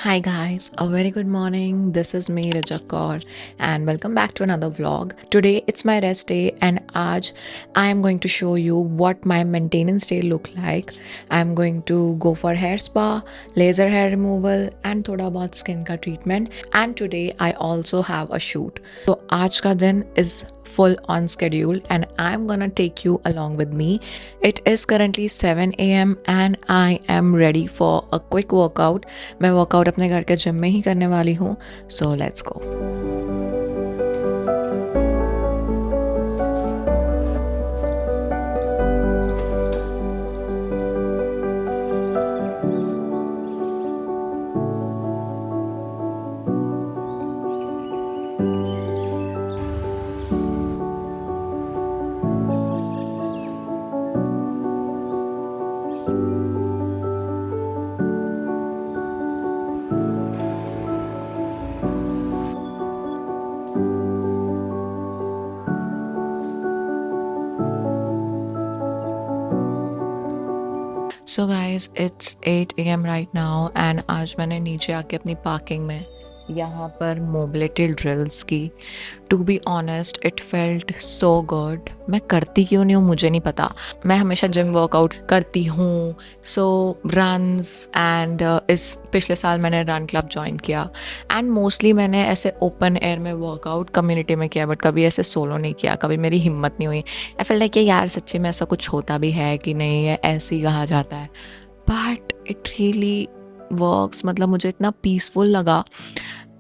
Hi guys, a very good morning. This is me Raja Kaur and welcome back to another vlog. Today it's my rest day and आज I am going to show you what my maintenance day look like. I am going to go for hair spa, laser hair removal and थोड़ा बहुत skin का treatment and today I also have a shoot. So आज का दिन is full on schedule and I'm gonna take you along with me. It is currently 7 a.m. and I am ready for a quick workout. मैं workout अपने घर के gym में ही करने वाली हूँ. So let's go. So guys it's 8 a.m. Right now and आज मैंने नीचे आके अपनी पार्किंग में यहाँ पर मोबिलिटी ड्रिल्स की. To be honest it felt so good. मैं करती क्यों नहीं हूँ मुझे नहीं पता. मैं हमेशा जिम वर्कआउट करती हूँ, सो रन्स एंड इस पिछले साल मैंने रन क्लब ज्वाइन किया एंड मोस्टली मैंने ऐसे ओपन एयर में वर्कआउट कम्युनिटी में किया बट कभी ऐसे सोलो नहीं किया. कभी मेरी हिम्मत नहीं हुई. आई फील लाइक यार सच्ची में ऐसा कुछ होता भी है कि नहीं है, ऐसे ही कहा जाता है. But it really works. मतलब मुझे इतना पीसफुल लगा.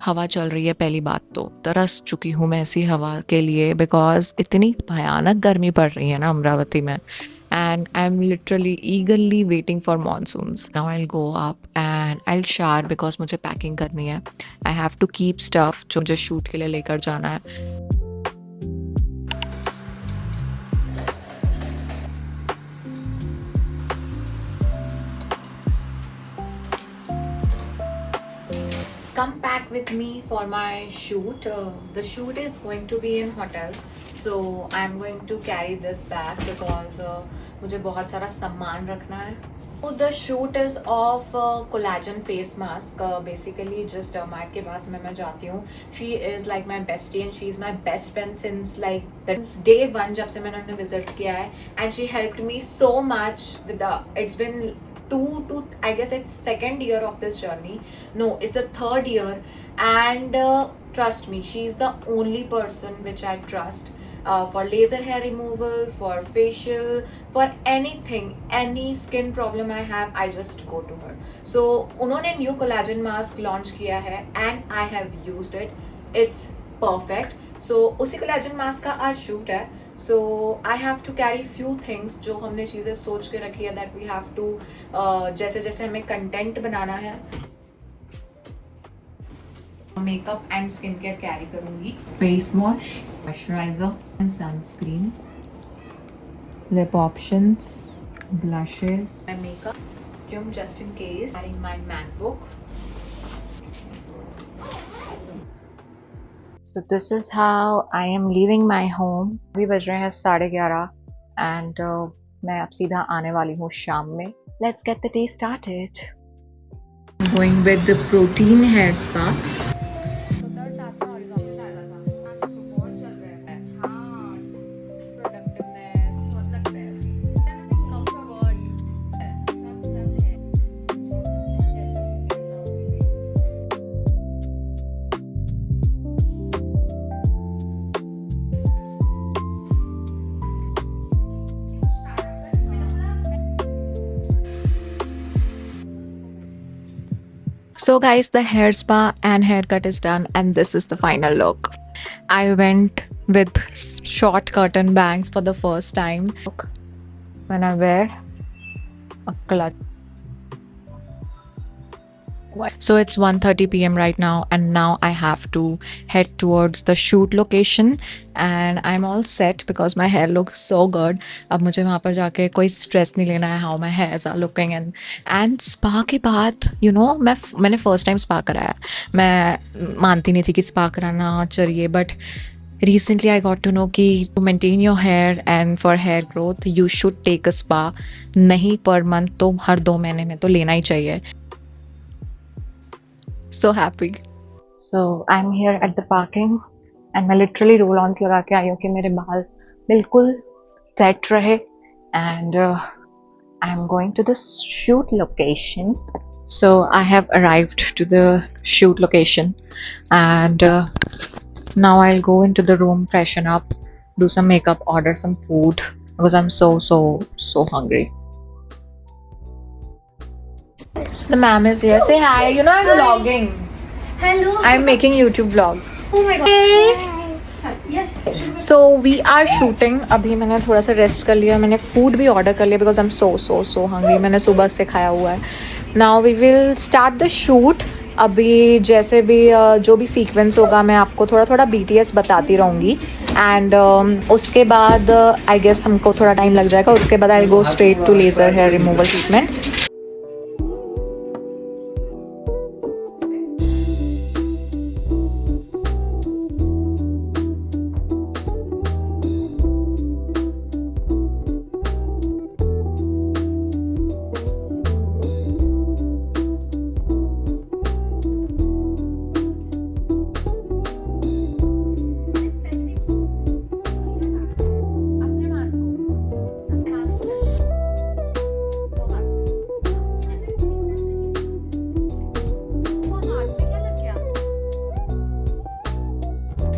हवा चल रही है, पहली बात तो तरस चुकी हूँ मैं ऐसी हवा के लिए बिकॉज इतनी भयानक गर्मी पड़ रही है ना अमरावती में and I am literally eagerly waiting for monsoons. Now I go up and I shower because मुझे पैकिंग करनी है. I have to keep stuff जो मुझे शूट के लिए लेकर जाना है. Come back with me for my shoot. The shoot is going to be in hotel, so I'm going to carry this bag because मुझे बहुत सारा सामान रखना है. So the shoot is of collagen face mask. Basically just mat के पास में मैं जाती हूँ. She is like my bestie and she is my best friend since day one जब से मैंने उन्हें visit किया है and she helped me so much with the. It's been I guess it's second year of this journey. No, it's the third year and trust me, she's the only person which I trust for laser hair removal, for facial, for anything, any skin problem I have, I just go to her. So उन्होंने new collagen mask launch किया है and I have used it. It's perfect. So उसी collagen mask का आज shoot है. So I have to carry few things जो हमने चीज़ें सोच के रखी है that we have to जैसे जैसे हमें कंटेंट बनाना है. Makeup and skin care carry करूंगी. Face wash, moisturiser and sunscreen, lip options, blushes, makeup just in case. Carrying my MacBook. So this is how I am leaving my home. अभी बज रहे हैं 11:30 and मैं अब सीधा आने वाली हूँ शाम में. Let's get the day started. I'm going with the protein hair spa. So guys, the hair spa and haircut is done and this is the final look. I went with short curtain bangs for the first time. Look, when I wear a clutch. So it's 1:30 p.m. right now and now I have to head towards the shoot location and I'm all set because my hair looks so good. अब मुझे वहाँ पर जाके कोई stress नहीं लेना है how my hairs are looking and spa के बाद मैंने first time spa कराया. मैं मानती नहीं थी कि spa कराना चाहिए but recently I got to know कि to maintain your hair and for hair growth you should take a spa. नहीं per month तो हर 2 महीने में तो लेना ही चाहिए. So happy. So I'm here at the parking and मैं literally roll ons लगा के आई हूँ कि मेरे बाल बिल्कुल set रहे and I'm going to the shoot location. So I have arrived to the shoot location and now I'll go into the room, freshen up, do some makeup, order some food because I'm so hungry. So the ma'am is here. Say hi. You know I'm vlogging. Hello. I'm making YouTube vlog. Oh my god. Hey. Yes. So we are shooting. अभी मैंने थोड़ा सा rest कर लिया. मैंने food भी order कर लिया because I'm so hungry. मैंने सुबह से खाया हुआ है. Now we will start the shoot. अभी जैसे भी जो भी सीक्वेंस होगा मैं आपको थोड़ा थोड़ा BTS बताती रहूँगी एंड उसके बाद आई गेस हमको थोड़ा टाइम लग जाएगा. उसके बाद I go straight to laser hair removal treatment.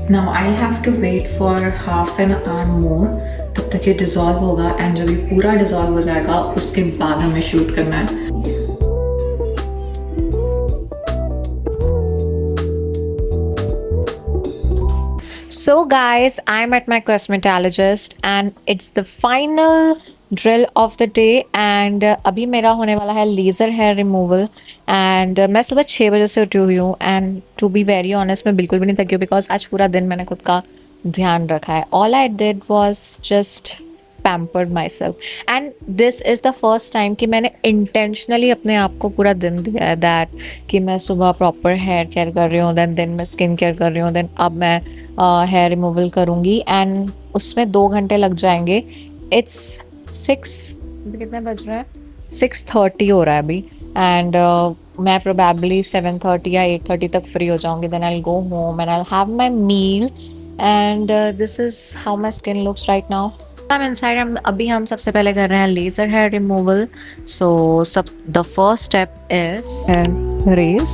Now I'll have to wait for half an hour more तब तक ये डिज़ोल्व होगा एंड जब ये पूरा डिज़ोल्व हो जाएगा उसके बाद हमें शूट करना है. So guys, I'm at my cosmetologist and it's the final drill of the day and अभी मेरा होने वाला है लेज़र हेयर रिमूवल एंड मैं सुबह 6 बजे से उठी हुई हूँ and to be very honest मैं बिल्कुल भी नहीं थकी हूँ बिकॉज आज पूरा दिन मैंने खुद का ध्यान रखा है. All I did was just pampered my self and this is the first time कि मैंने इंटेंशनली अपने आप को पूरा दिन दिया है दैट कि मैं सुबह प्रॉपर हेयर केयर कर रही हूँ देन मैं स्किन केयर कर रही हूँ देन अब मैं हेयर रिमूवल करूँगी एंड उसमें 2 घंटे लग जाएंगे. इट्स 6 कितने बज रहे हैं 6:30 हो रहा है अभी एंड मैं प्रोबेबली 7:30 या 8:30 तक फ्री हो जाऊँगी. Then I go home and I have my meal and this is how my skin looks right now. I'm inside. अभी हम सबसे पहले कर रहे हैं laser hair removal. So the first step is raise.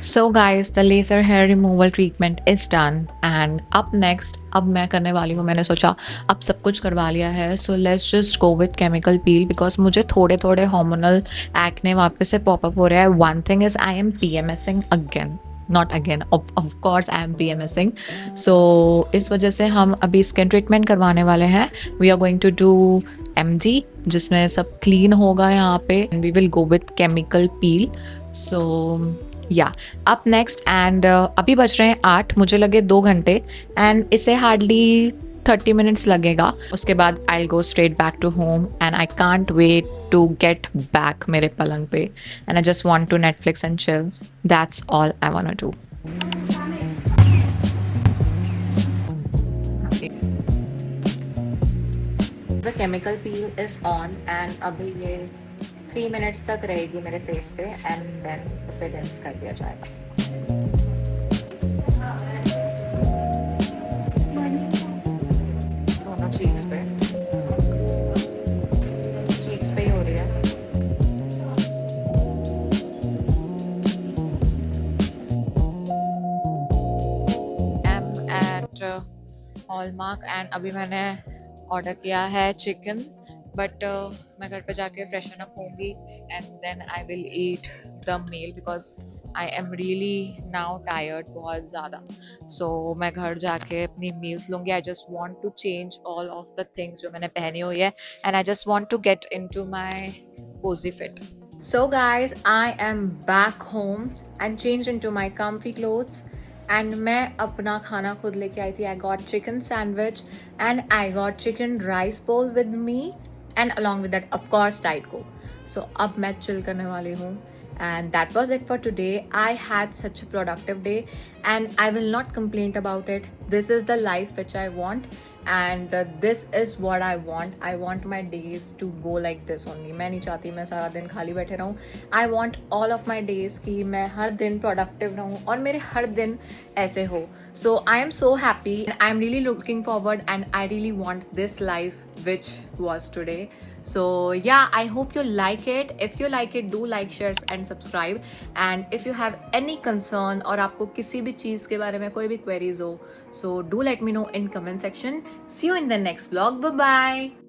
So guys, the laser hair removal treatment is done and up next अब मैं करने वाली हूँ. मैंने सोचा अब सब कुछ करवा लिया है so let's just go with chemical peel because मुझे थोड़े थोड़े hormonal acne वापस से pop-up हो रहा है. One thing is I am PMSing again. Not again, of course I am PMSing. So इस वजह से हम अभी स्किन ट्रीटमेंट करवाने वाले हैं. We are going to do MD जिसमें सब क्लीन होगा यहाँ पे and we will go with chemical peel. So या अप नेक्स्ट एंड अभी बज रहे हैं 8. मुझे लगे 2 घंटे एंड इसे हार्डली 30 मिनट्स लगेगा. उसके बाद I go straight back to home and I can't wait to get back मेरे पलंग पे and I just want to Netflix and chill. That's all I want to do. The chemical peel is on and अभी ये 3 minutes तक रहेगी मेरे face पे and then उसे रिंस कर दिया जाएगा. दोनों चीक्स पे ही हो रही है. I'm at हॉलमार्क एंड अभी मैंने ऑर्डर किया है चिकन बट मैं घर पे जाके फ्रेशन अप होंगी and then I will eat the meal because I am really now tired बहुत ज़्यादा. सो मैं घर जाके अपनी मील्स लूँगी. I just want to change all of the things जो मैंने पहनी हुई है and I just want to get into my cosy fit. So guys I am back home and change into my comfy clothes and मैं अपना खाना खुद लेके आई थी. I got chicken sandwich and I got chicken rice bowl with me and along with that of course Diet Coke. So अब मैं chill करने वाली हूँ. And that was it for today. I had such a productive day and I will not complain about it. This is the life which I want and this is what I want. I want my days to go like this only. मैं नहीं चाहती मैं सारा दिन खाली बैठे रहूँ. I want all of my days कि मैं हर दिन productive रहूँ और मेरे हर दिन ऐसे हो. So I am so happy and I am really looking forward and I really want this life which was today. So yeah, I hope you like it. If you like it, do like, share and subscribe. And if you have any concern और आपको किसी भी चीज़ के बारे में कोई भी queries हो, so do let me know in comment section. See you in the next vlog. Bye bye.